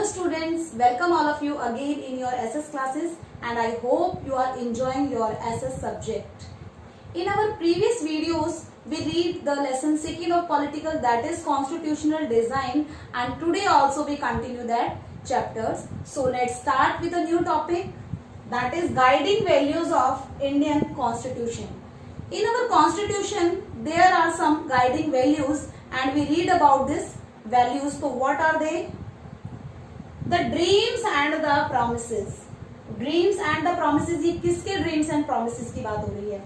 Hello students, welcome all of you again in your SS classes and I hope you are enjoying your SS subject. In our previous videos, we read the lesson second of political, that is constitutional design, and today also we continue that chapters. So let's start with a new topic, that is guiding values of Indian constitution. In our constitution, there are some guiding values and we read about this values. So what are they? The dreams and the promises. Dreams and the promises, ये किसके dreams and promises की बात हो रही है?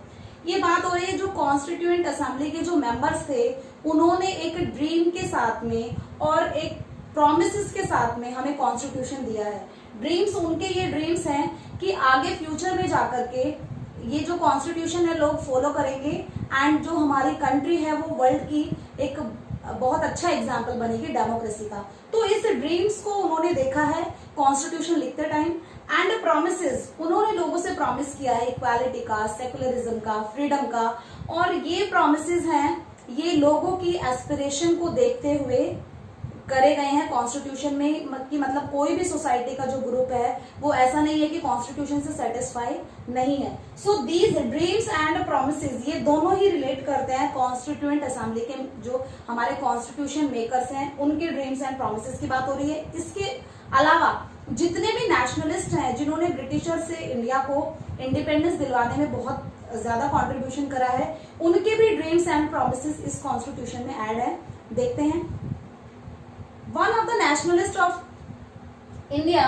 ये बात हो रही है जो कॉन्स्टिट्यूएंट असेंबली के जो मेंबर्स थे, उन्होंने एक ड्रीम के साथ में और एक प्रोमिसेस के साथ में हमें कॉन्स्टिट्यूशन दिया है. ड्रीम्स, उनके ये ड्रीम्स हैं कि आगे फ्यूचर में जाकर के ये जो कॉन्स्टिट्यूशन है लोग फॉलो करेंगे एंड जो हमारी कंट्री है वो वर्ल्ड की एक बहुत अच्छा एग्जाम्पल बनेगी डेमोक्रेसी का. तो इस ड्रीम्स को उन्होंने देखा है कॉन्स्टिट्यूशन लिखते टाइम. एंड प्रोमिसेस, उन्होंने लोगों से प्रॉमिस किया है इक्वालिटी का, सेकुलरिज्म का, फ्रीडम का. और ये प्रोमिसेस हैं, ये लोगों की एस्पिरेशन को देखते हुए करे गए हैं कॉन्स्टिट्यूशन में. कि मतलब कोई भी सोसाइटी का जो ग्रुप है वो ऐसा नहीं है कि कॉन्स्टिट्यूशन से सेटिस्फाई नहीं है. So these dreams and promises, ये दोनों ही रिलेट करते हैं कॉन्स्टिट्यूएंट असेंबली के जो हमारे कॉन्स्टिट्यूशन मेकर्स हैं उनके ड्रीम्स एंड प्रोमिसेस की बात हो रही है. इसके अलावा जितने भी नेशनलिस्ट हैं जिन्होंने ब्रिटिशर से इंडिया को इंडिपेंडेंस दिलवाने में बहुत ज्यादा कंट्रीब्यूशन करा है, उनके भी ड्रीम्स एंड प्रोमिसेस इस कॉन्स्टिट्यूशन में ऐड है. देखते हैं. One of the nationalist of India,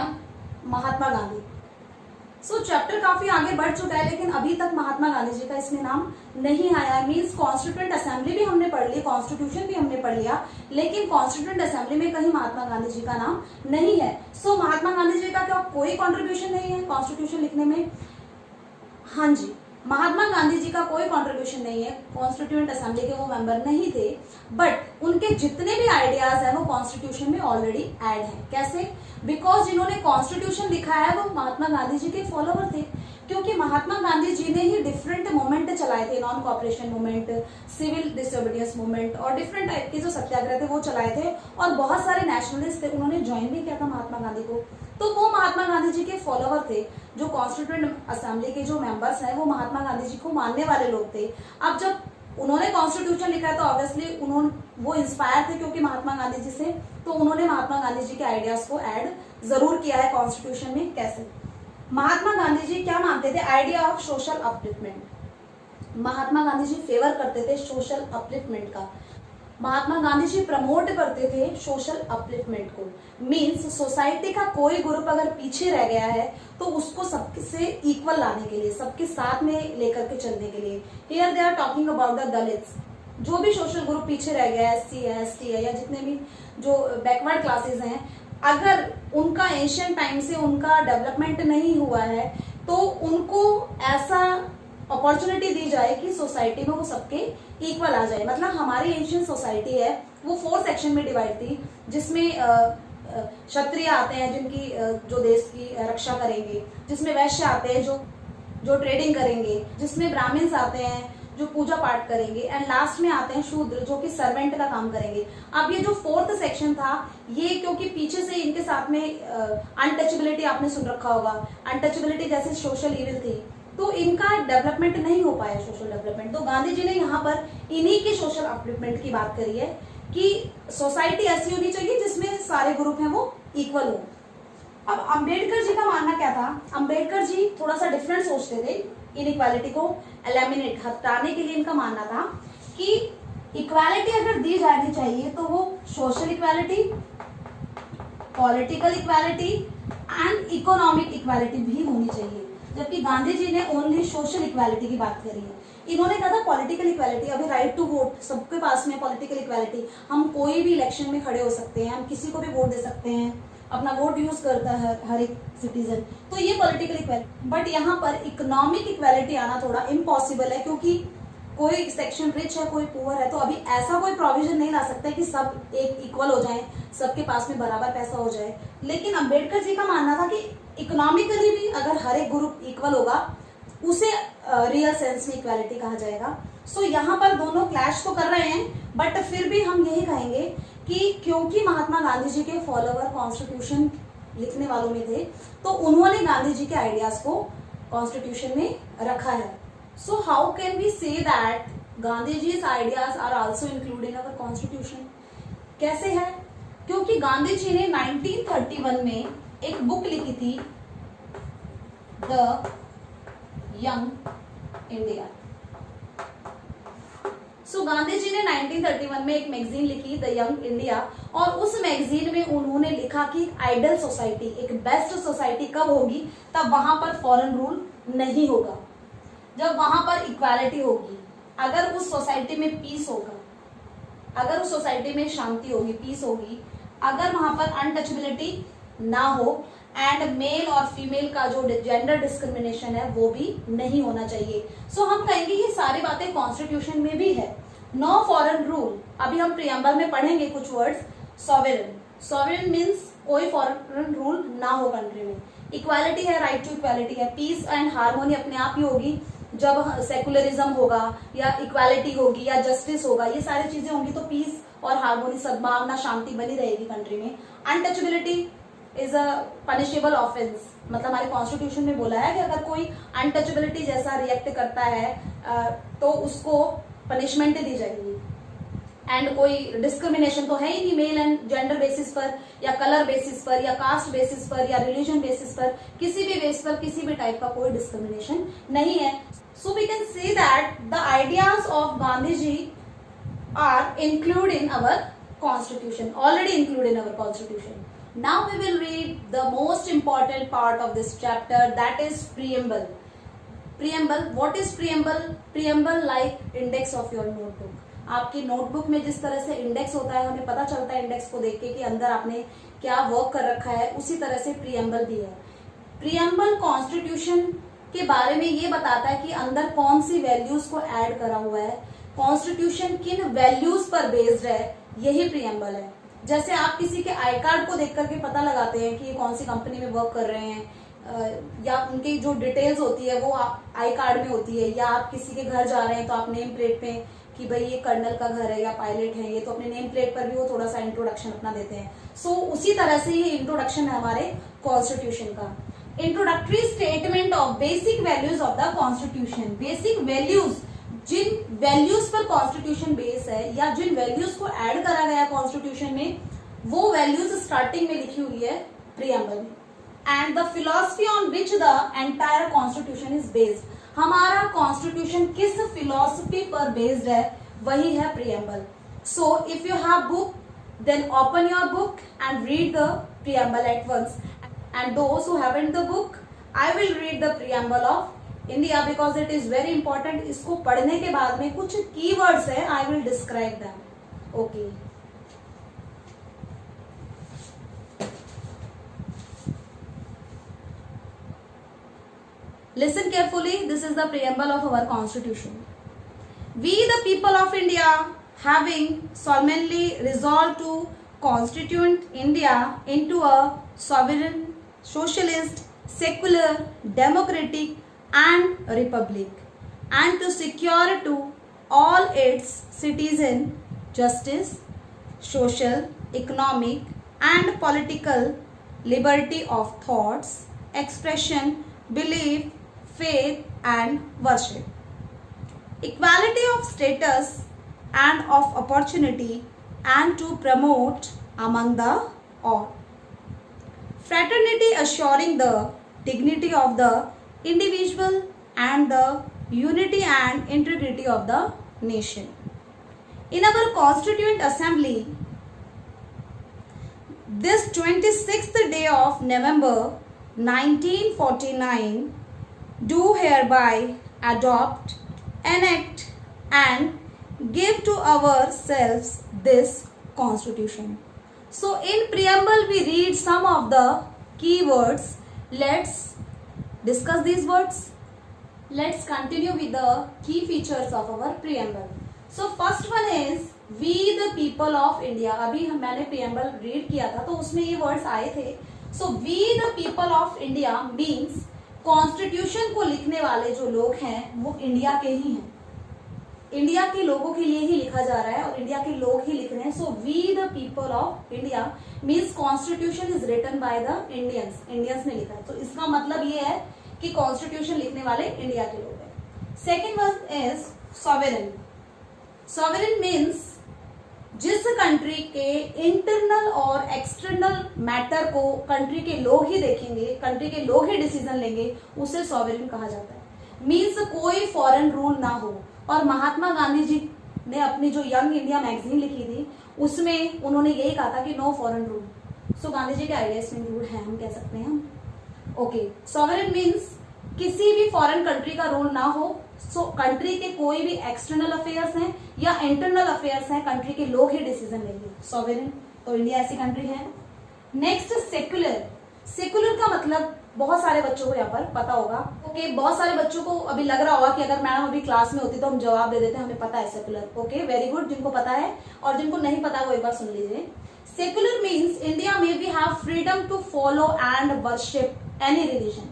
Mahatma Gandhi. So chapter काफी आगे बढ़ चुका है लेकिन अभी तक महात्मा गांधी जी का इसमें नाम नहीं आया. मीन्स कॉन्स्टिट्यूएंट असेंबली भी हमने पढ़ ली, कॉन्स्टिट्यूशन भी हमने पढ़ लिया, लेकिन कॉन्स्टिट्यूएंट असेंबली में कहीं महात्मा गांधी जी का नाम नहीं है. सो महात्मा गांधी जी का क्या कोई कॉन्ट्रीब्यूशन नहीं है कॉन्स्टिट्यूशन लिखने में? हाँ जी, महात्मा गांधी जी का कोई कंट्रीब्यूशन नहीं है. कॉन्स्टिट्यूएंट असेंबली के वो मेंबर नहीं थे, बट उनके जितने भी आइडियाज हैं वो कॉन्स्टिट्यूशन में ऑलरेडी ऐड हैं. कैसे? बिकॉज जिन्होंने कॉन्स्टिट्यूशन लिखा है वो महात्मा गांधी जी के फॉलोवर थे. क्योंकि महात्मा गांधी जी ने ही डिफरेंट मूवमेंट चलाए थे, non cooperation movement, civil disobedience movement और डिफरेंट टाइप के जो सत्याग्रह थे वो चलाए थे. और बहुत सारे नेशनलिस्ट थे, उन्होंने ज्वाइन भी किया था महात्मा गांधी को. तो वो महात्मा गांधी जी के फॉलोवर थे. जो कॉन्स्टिट्यूएंट असेंबली के जो मेंबर्स हैं वो महात्मा गांधी जी को मानने वाले लोग थे. अब जब उन्होंने कॉन्स्टिट्यूशन लिखा है तो ऑब्वियसली उन्होंने वो इंस्पायर थे क्योंकि महात्मा गांधी जी से, तो उन्होंने महात्मा गांधी जी के आइडियाज को ऐड जरूर किया है कॉन्स्टिट्यूशन में. कैसे? महात्मा गांधी जी क्या मानते थे? Idea of social upliftment. Mahatma Gandhi ji favour करते थे सोशल अपलिफ्टमेंट का. महात्मा गांधी जी प्रमोट करते थे सोशल अपलिफ्टमेंट को. मींस सोसाइटी का कोई ग्रुप अगर पीछे रह गया है तो उसको सबसे इक्वल लाने के लिए, सबके साथ में लेकर के चलने के लिए. Here they are talking about the Dalits. जो भी सोशल ग्रुप पीछे रह गया है, SC है, ST है या जितने भी जो बैकवर्ड क्लासेस हैं, अगर उनका एशियन टाइम से उनका डेवलपमेंट नहीं हुआ है तो उनको ऐसा अपॉर्चुनिटी दी जाए कि सोसाइटी में वो सबके इक्वल आ जाए. मतलब हमारी एशियन सोसाइटी है वो 4 सेक्शन में डिवाइड थी, जिसमें क्षत्रिय आते हैं जिनकी जो देश की रक्षा करेंगे, जिसमें वैश्य आते हैं जो ट्रेडिंग करेंगे, जिसमें ब्राह्मण्स आते हैं जो पूजा पाठ करेंगे, एंड लास्ट में आते हैं शूद्र जो कि सर्वेंट का काम करेंगे. अब ये जो 4th सेक्शन था, ये क्योंकि पीछे से इनके साथ में अनटचेबिलिटी आपने सुन रखा होगा, अनटचेबिलिटी जैसे सोशल इविल थी, तो इनका डेवलपमेंट नहीं हो पाया सोशल डेवलपमेंट. तो गांधी जी ने यहाँ पर इन्हीं के सोशल अपलिफ्टमेंट की बात करी है कि सोसाइटी ऐसी होनी चाहिए जिसमें सारे ग्रुप हैं वो इक्वल हो. अब अंबेडकर जी का मानना क्या था? अंबेडकर जी थोड़ा सा डिफरेंट सोचते थे. इनइक्वालिटी को एलिमिनेट, हटाने के लिए इनका मानना था कि इक्वालिटी अगर दी जानी चाहिए तो वो social equality, political equality and economic equality भी होनी चाहिए. जबकि गांधी जी ने ओनली सोशल इक्वालिटी की बात करी है. इन्होंने कहा था पॉलिटिकल इक्वालिटी, अभी राइट टू वोट सबके पास में पॉलिटिकल इक्वालिटी. हम कोई भी इलेक्शन में खड़े हो सकते हैं, हम किसी को भी वोट दे सकते हैं, अपना वोट यूज करता है हर एक सिटीजन. तो ये पॉलिटिकल इक्वालिटी. बट यहाँ पर इकोनॉमिक इक्वालिटी आना थोड़ा इम्पॉसिबल है क्योंकि कोई सेक्शन रिच है, कोई पुअर है, तो अभी ऐसा कोई प्रोविजन नहीं ला सकता कि सब एक इक्वल हो जाए, सबके पास में बराबर पैसा हो जाए. लेकिन अंबेडकर जी का मानना था कि इकोनॉमिकली भी अगर हर एक ग्रुप इक्वल होगा उसे रियल सेंस में इक्वालिटी कहा जाएगा. सो यहाँ पर दोनों क्लैश तो कर रहे हैं, बट फिर भी हम यही कहेंगे कि क्योंकि महात्मा गांधी जी के फॉलोवर कॉन्स्टिट्यूशन लिखने वालों में थे, तो उन्होंने गांधी जी के आइडियाज को कॉन्स्टिट्यूशन में रखा है. So how can we say that Gandhi जी's ideas are also included in our constitution? कैसे है? क्योंकि गांधी जी ने 1931 में एक बुक लिखी थी, द यंग इंडिया. सो गांधी जी ने 1931 में एक मैगजीन लिखी, द यंग इंडिया, और उस मैगजीन में उन्होंने लिखा कि आइडियल सोसाइटी, एक बेस्ट सोसाइटी कब होगी? तब वहां पर फॉरेन रूल नहीं होगा, जब वहां पर इक्वालिटी होगी, अगर उस सोसाइटी में पीस होगा, अगर उस सोसाइटी में शांति होगी, पीस होगी, अगर वहां पर अनटचेबिलिटी ना हो, एंड मेल और फीमेल का जो जेंडर डिस्क्रिमिनेशन है वो भी नहीं होना चाहिए. सो हम कहेंगे ये सारी बातें कॉन्स्टिट्यूशन में भी है. नो फॉरेन रूल, अभी हम प्रियम्बल में पढ़ेंगे कुछ वर्ड्स. सॉवरेन, सॉवरेन मीन्स कोई फॉरेन रूल ना हो कंट्री में. इक्वालिटी है, राइट टू इक्वालिटी है. पीस एंड हार्मोनी अपने आप ही होगी जब सेकुलरिज्म होगा, या इक्वालिटी होगी, या जस्टिस होगा. ये सारी चीजें होंगी तो पीस और हार्मोनी, सद्भावना, शांति बनी रहेगी कंट्री में. Untouchability is a punishable offence, मतलब हमारे कॉन्स्टिट्यूशन में बोला है कि अगर कोई अनटचेबिलिटी जैसा रिएक्ट करता है तो उसको पनिशमेंट दी जाएगी. एंड कोई डिस्क्रिमिनेशन तो है ही नहीं मेल एंड जेंडर बेसिस पर, या कलर बेसिस पर, या कास्ट बेसिस पर, या रिलीजन बेसिस पर, किसी भी बेस पर किसी भी टाइप का कोई डिस्क्रिमिनेशन नहीं है. So we can say that the ideas of Gandhi ji are include in our constitution, already include in our constitution. Now we will read the most important part of this chapter, that is preamble. Preamble, what is preamble? Preamble like index of your notebook. आपकी notebook में जिस तरह से index होता है, हमें पता चलता है इंडेक्स को देख के कि अंदर आपने क्या वर्क कर रखा है, उसी तरह से प्रियम्बल भी है. प्रियम्बल कॉन्स्टिट्यूशन के बारे में ये बताता है कि अंदर कौन सी वैल्यूज को ऐड करा हुआ है, कॉन्स्टिट्यूशन किन वैल्यूज पर बेस्ड है, यही प्रियम्बल है. जैसे आप किसी के आई कार्ड को देख करके पता लगाते हैं कि ये कौन सी कंपनी में वर्क कर रहे हैं, या उनकी जो डिटेल्स होती है वो आई कार्ड में होती है, या आप किसी के घर जा रहे हैं तो आप नेम प्लेट पे कि भाई ये कर्नल का घर है या पायलट है ये, तो अपने नेम प्लेट पर भी वो थोड़ा सा इंट्रोडक्शन अपना देते हैं. सो उसी तरह से ये इंट्रोडक्शन है हमारे कॉन्स्टिट्यूशन का. Introductory statement of basic values of the constitution. Basic values, जिन वैल्यूज पर कॉन्स्टिट्यूशन बेस है या जिन वैल्यूज को ऐड करा गया कॉन्स्टिट्यूशन में, वो वैल्यूज स्टार्टिंग में लिखी हुई है प्रियम्बल में. And the philosophy on which the entire constitution is based. हमारा कॉन्स्टिट्यूशन किस फिलॉसफी पर बेस्ड है, वही है preamble. So if you have book, then open your book and read the preamble at once. And those who haven't the book, I will read the preamble of India because it is very important. इसको पढ़ने के बाद में कुछ keywords है, I will describe them. Okay, listen carefully. This is the preamble of our constitution. We the people of India, having solemnly resolved to constitute India into a sovereign, socialist, secular, democratic and republic, and to secure to all its citizens justice, social, economic and political liberty of thoughts, expression, belief, faith and worship, equality of status and of opportunity, and to promote among the all fraternity, assuring the dignity of the individual and the unity and integrity of the nation. In our Constituent Assembly, this 26th day of November 1949, do hereby adopt, enact and give to ourselves this Constitution. So in preamble we read some of the key words. Let's discuss these words. Let's continue with the key features of our preamble. So first one is we the people of India. अभी मैंने preamble read किया था तो उसमें ये words आए थे. So we the people of India means constitution को लिखने वाले जो लोग हैं वो इंडिया के ही हैं. इंडिया के लोगों के लिए ही लिखा जा रहा है और इंडिया के लोग ही लिख रहे हैं. So we the people of India means constitution is written by the Indians. Indians ने लिखा है. तो इसका मतलब ये है कि कॉन्स्टिट्यूशन लिखने वाले इंडिया के लोग हैं. Second word is sovereign. Sovereign means जिस कंट्री के इंटरनल और एक्सटर्नल मैटर को कंट्री के लोग ही देखेंगे, कंट्री के लोग ही डिसीजन लेंगे, उसे सॉवेरेन कहा जाता है. मीन्स कोई फॉरेन रूल ना हो. और महात्मा गांधी जी ने अपनी जो यंग इंडिया मैगजीन लिखी थी उसमें उन्होंने यही कहा था कि नो फॉरेन रूल. सो गांधी जी के आइडियाज में रूल है, हम कह सकते हैं हम. ओके, सॉवेरेन मीन्स किसी भी फॉरेन कंट्री का रूल ना हो. सो कंट्री के कोई भी एक्सटर्नल अफेयर्स हैं या इंटरनल अफेयर्स हैं, कंट्री के लोग ही डिसीजन लेंगे. सॉवेरेन. तो इंडिया ऐसी कंट्री है. Next secular. सेक्युलर का मतलब बहुत सारे बच्चों को यहाँ पर पता होगा. ओके, बहुत सारे बच्चों को अभी लग रहा होगा कि अगर मैडम अभी क्लास में होती तो हम जवाब दे देते, हमें पता है सेक्युलर. Okay, very good. जिनको पता है और जिनको नहीं पता वो एक बार सुन लीजिए. सेक्युलर मीन्स इंडिया में we have freedom to follow and worship any religion.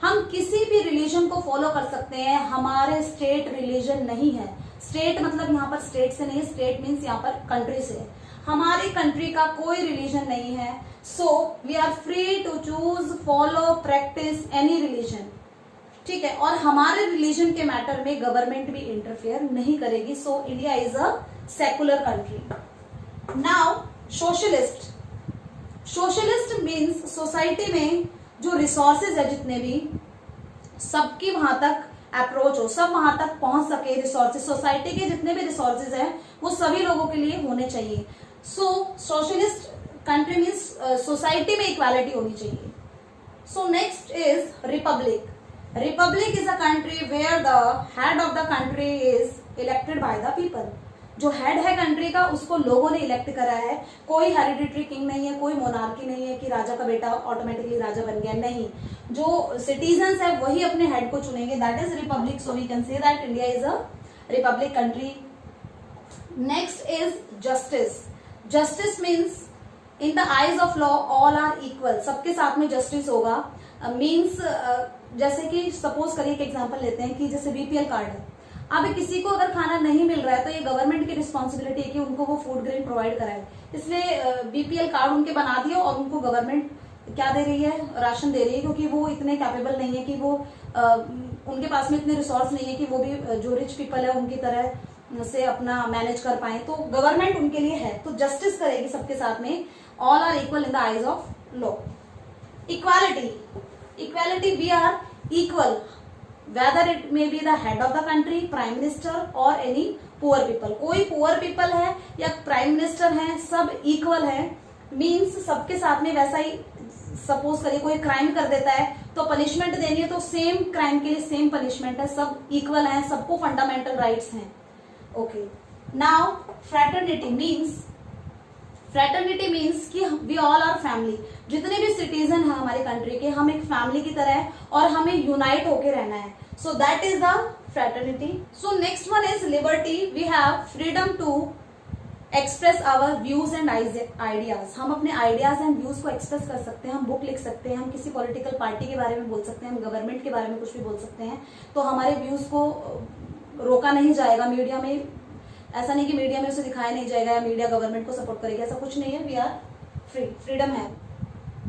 हम किसी भी रिलीजन को फॉलो कर सकते हैं. हमारे स्टेट रिलीजन नहीं है. स्टेट मतलब यहाँ पर स्टेट से नहीं, स्टेट मीन्स यहाँ पर कंट्री से. हमारी कंट्री का कोई रिलीजन नहीं है. So we are free to choose, follow, practice any religion. ठीक है. और हमारे रिलीजन के मैटर में गवर्नमेंट भी इंटरफेयर नहीं करेगी. So India is a secular country. Now socialist. Socialist means society में जो रिसोर्सेज है जितने भी, सबकी वहां तक अप्रोच हो, सब वहां तक पहुंच सके. रिसोर्सेज, सोसाइटी के जितने भी रिसोर्सेज हैं वो सभी लोगों के लिए होने चाहिए. So socialist country means society में इक्वालिटी होनी चाहिए. So next is republic. Republic is a country where the head of the country is elected by the people. जो हेड है कंट्री का उसको लोगों ने इलेक्ट करा है. कोई हेरिडिटरी किंग नहीं है, कोई मोनार्की नहीं है कि राजा का बेटा ऑटोमेटिकली राजा बन गया. नहीं, जो सिटीजन्स है वही अपने हेड को चुनेंगे. That is republic. So we can say that India is a republic country. Next is justice. Justice means in the eyes of law all are equal. सबके साथ में जस्टिस होगा. मीन्स जैसे कि सपोज करिए एक एग्जांपल लेते हैं कि जैसे बीपीएल कार्ड है. अब किसी को अगर खाना नहीं मिल रहा है तो ये गवर्नमेंट की रिस्पॉन्सिबिलिटी है कि उनको वो फूड ग्रेन प्रोवाइड कराए. इसलिए बीपीएल कार्ड उनके बना दिए और उनको गवर्नमेंट क्या दे रही है, राशन दे रही है. क्योंकि वो इतने कैपेबल नहीं है कि वो उनके पास में इतने रिसोर्स नहीं है कि वो भी जो रिच पीपल है उनकी तरह से अपना मैनेज कर पाए. तो गवर्नमेंट उनके लिए है. तो जस्टिस करेगी सबके साथ में. All are equal in the eyes of law. Equality. Equality, we are equal whether it may be the head of the country, prime minister or any poor people. कोई poor people है या prime minister है, सब equal है. Means सबके साथ में वैसा ही. सपोज करिए कोई क्राइम कर देता है तो पनिशमेंट देनी है तो सेम क्राइम के लिए सेम पनिशमेंट है. सब इक्वल है, सबको फंडामेंटल राइट्स हैं. Okay, now fraternity means. Fraternity means कि वी ऑल आर फैमिली. जितने भी सिटीजन हैं हमारी कंट्री के, हम एक फैमिली की तरह है और हमें यूनाइट होके रहना है. So that is the fraternity. So next one is liberty. We have freedom to express our views and ideas. हम अपने आइडियाज एंड व्यूज को एक्सप्रेस कर सकते हैं. हम बुक लिख सकते हैं, हम किसी पॉलिटिकल पार्टी के बारे में बोल सकते हैं, हम गवर्नमेंट के बारे में कुछ भी बोल सकते हैं. तो हमारे व्यूज को रोका नहीं जाएगा. मीडिया में ऐसा नहीं कि मीडिया में उसे दिखाया नहीं जाएगा या मीडिया गवर्नमेंट को सपोर्ट करेगी, ऐसा कुछ नहीं है. वी आर फ्री, फ्रीडम है.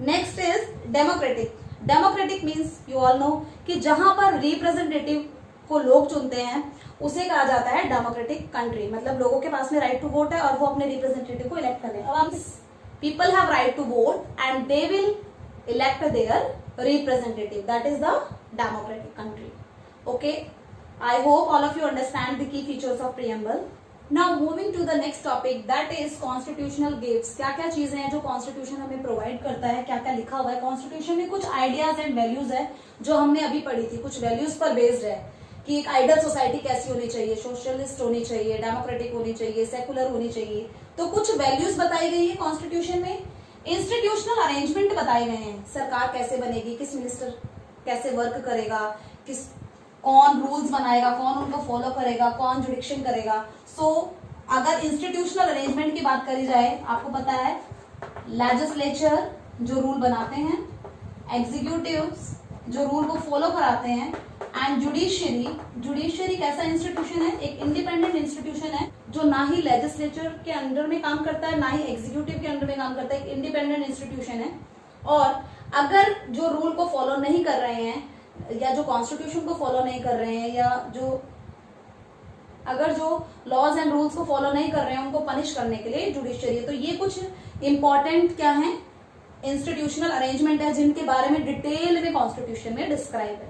Next is democratic. Democratic means you all know कि जहां पर रिप्रेजेंटेटिव को लोग चुनते हैं उसे कहा जाता है डेमोक्रेटिक कंट्री. मतलब लोगों के पास में राइट टू वोट है और वो अपने रिप्रेजेंटेटिव को इलेक्ट करें. अब people have right to vote and they will elect their representative. That is the democratic country. Okay, I hope all of you understand the key features of preamble. Now moving to the next topic, that is constitutional gifts. क्या क्या चीजें हैं जो constitution हमें provide करता है, क्या क्या लिखा हुआ है कॉन्स्टिट्यूशन में. कुछ आइडियाज एंड वैल्यूज है जो हमने अभी पढ़ी थी. कुछ वैल्यूज पर बेस्ड है कि एक आइडियल सोसाइटी कैसी होनी चाहिए, सोशलिस्ट होनी चाहिए, डेमोक्रेटिक होनी चाहिए, सेकुलर होनी चाहिए. तो कुछ वैल्यूज बताई गई है कॉन्स्टिट्यूशन में. इंस्टीट्यूशनल अरेंजमेंट बताए गए हैं. सरकार कैसे बनेगी, किस मिनिस्टर कैसे वर्क करेगा, किस कौन रूल्स बनाएगा, कौन उनको फॉलो करेगा, कौन जुडिक्शन करेगा. सो अगर इंस्टीट्यूशनल अरेंजमेंट की बात करी जाए, आपको पता है लेजिस्लेचर जो रूल बनाते हैं, एग्जीक्यूटिव्स जो रूल को फॉलो कराते हैं, एंड जुडिशरी कैसा इंस्टीट्यूशन है? एक इंडिपेंडेंट इंस्टीट्यूशन है जो ना ही लेजिस्लेचर के अंडर में काम करता है ना ही एग्जीक्यूटिव के अंडर में काम करता है। एक इंडिपेंडेंट इंस्टीट्यूशन है और अगर जो रूल को फॉलो नहीं कर रहे हैं या जो कॉन्स्टिट्यूशन को फॉलो नहीं कर रहे हैं या अगर जो लॉज एंड रूल्स को फॉलो नहीं कर रहे हैं उनको पनिश करने के लिए जुडिशरी है। तो ये कुछ इंपॉर्टेंट क्या है? इंस्टीट्यूशनल अरेंजमेंट है जिनके बारे में डिटेल में कॉन्स्टिट्यूशन में डिस्क्राइब है।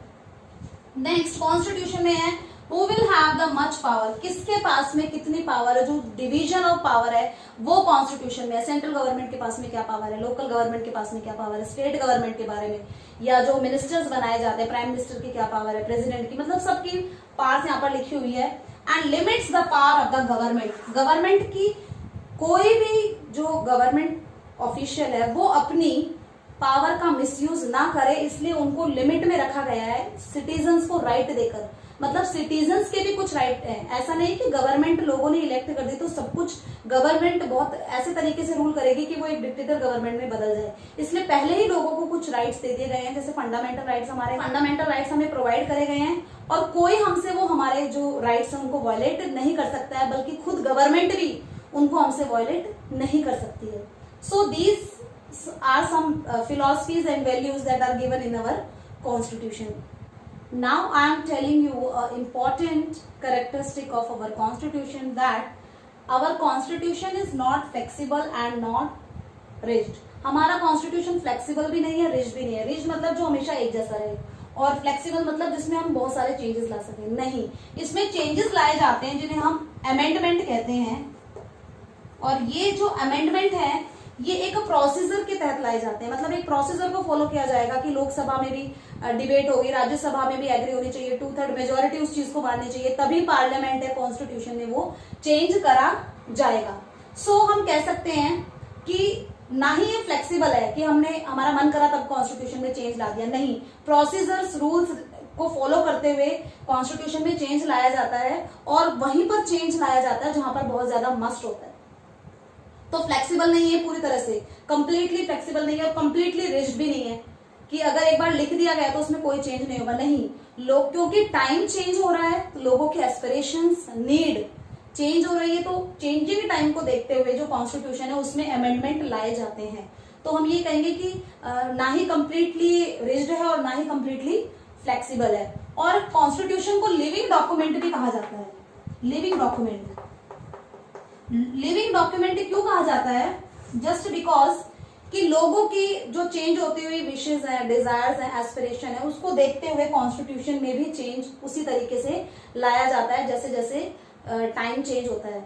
नेक्स्ट कॉन्स्टिट्यूशन में है who will have the much power, किसके पास में कितनी पावर है, जो डिवीजन ऑफ पावर है वो कॉन्स्टिट्यूशन में है। सेंट्रल गवर्नमेंट के पास में क्या पावर है, लोकल गवर्नमेंट के पास में क्या पावर है, स्टेट गवर्नमेंट के बारे में, या जो मिनिस्टर्स बनाए जाते हैं प्राइम मिनिस्टर की क्या पावर है, प्रेसिडेंट की, मतलब सबकी पावर्स यहाँ पर लिखी हुई है। And limits the power of the government, government की कोई भी जो गवर्नमेंट ऑफिशियल है वो अपनी पावर का मिसयूज ना करे, इसलिए उनको लिमिट में रखा गया है सिटीजन्स को राइट देकर। मतलब सिटीजन्स के भी कुछ राइट है, ऐसा नहीं कि गवर्नमेंट लोगों ने इलेक्ट कर दी तो सब कुछ गवर्नमेंट बहुत ऐसे तरीके से रूल करेगी कि वो एक डिक्टेटर गवर्नमेंट में बदल जाए। इसलिए पहले ही लोगों को कुछ राइट्स दे दिए गए हैं, जैसे फंडामेंटल राइट्स, हमारे फंडामेंटल राइट्स हमें प्रोवाइड करे गए हैं और कोई हमसे वो हमारे जो राइट्स हैं उनको वायलेट नहीं कर सकता है, बल्कि खुद गवर्नमेंट भी उनको हमसे वायलेट नहीं कर सकती है। So these are some philosophies and values that are given in our constitution. Now I am telling you an important characteristic of our constitution, that our constitution is not flexible and not rigid. हमारा constitution flexible भी नहीं है, rigid भी नहीं है। rigid मतलब जो हमेशा एक जैसा रहे, और flexible मतलब जिसमें हम बहुत सारे changes ला सकें। नहीं, इसमें changes लाए जाते हैं जिन्हें हम amendment कहते हैं, और ये जो amendment है ये एक प्रोसीजर के तहत लाए जाते हैं। मतलब एक प्रोसीजर को फॉलो किया जाएगा कि लोकसभा में भी डिबेट होगी, राज्यसभा में भी एग्री होनी चाहिए, 2/3 मेजोरिटी उस चीज को माननी चाहिए, तभी पार्लियामेंट है कॉन्स्टिट्यूशन में वो चेंज करा जाएगा। सो हम कह सकते हैं कि ना ही ये फ्लेक्सिबल है कि हमने हमारा मन करा तब कॉन्स्टिट्यूशन में चेंज ला दिया, नहीं, प्रोसीजर्स रूल्स को फॉलो करते हुए कॉन्स्टिट्यूशन में चेंज लाया जाता है और वहीं पर चेंज लाया जाता है जहां पर बहुत ज्यादा मस्ट होता है। तो फ्लेक्सिबल नहीं है पूरी तरह से, कंप्लीटली फ्लेक्सिबल नहीं है और कंप्लीटली रिजिड भी नहीं है कि अगर एक बार लिख दिया गया तो उसमें कोई चेंज नहीं होगा। नहीं, लोग क्योंकि टाइम चेंज हो रहा है तो लोगों के एस्पिरेशंस, नीड चेंज हो रही है, तो चेंजिंग टाइम को देखते हुए जो कॉन्स्टिट्यूशन है उसमें अमेंडमेंट लाए जाते हैं। तो हम ये कहेंगे कि ना ही कंप्लीटली रिजिड है और ना ही कंप्लीटली फ्लेक्सिबल है। और कॉन्स्टिट्यूशन को लिविंग डॉक्यूमेंट भी कहा जाता है। लिविंग डॉक्यूमेंट क्यों कहा जाता है? जस्ट बिकॉज कि लोगों की जो चेंज होती हुई विशेज है, डिजायर्स है, एस्पिरेशन है, उसको देखते हुए कॉन्स्टिट्यूशन में भी चेंज उसी तरीके से लाया जाता है जैसे जैसे टाइम चेंज होता है।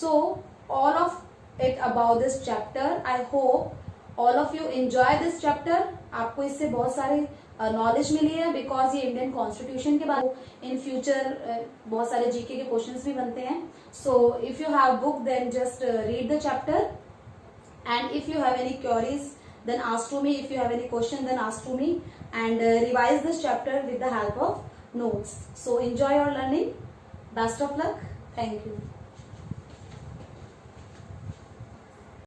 So all of it about this chapter, I hope all of you enjoy this chapter. आपको इससे बहुत सारे नॉलेज मिली है, बिकॉज ये इंडियन कॉन्स्टिट्यूशन के बारे में इन फ्यूचर बहुत सारे जीके के क्वेश्चंस भी बनते हैं। So if you have book then just read the chapter, and if you have any queries then ask to me, if you have any question then ask to me, and revise this chapter with the help of notes. So enjoy your learning, best of luck, thank you.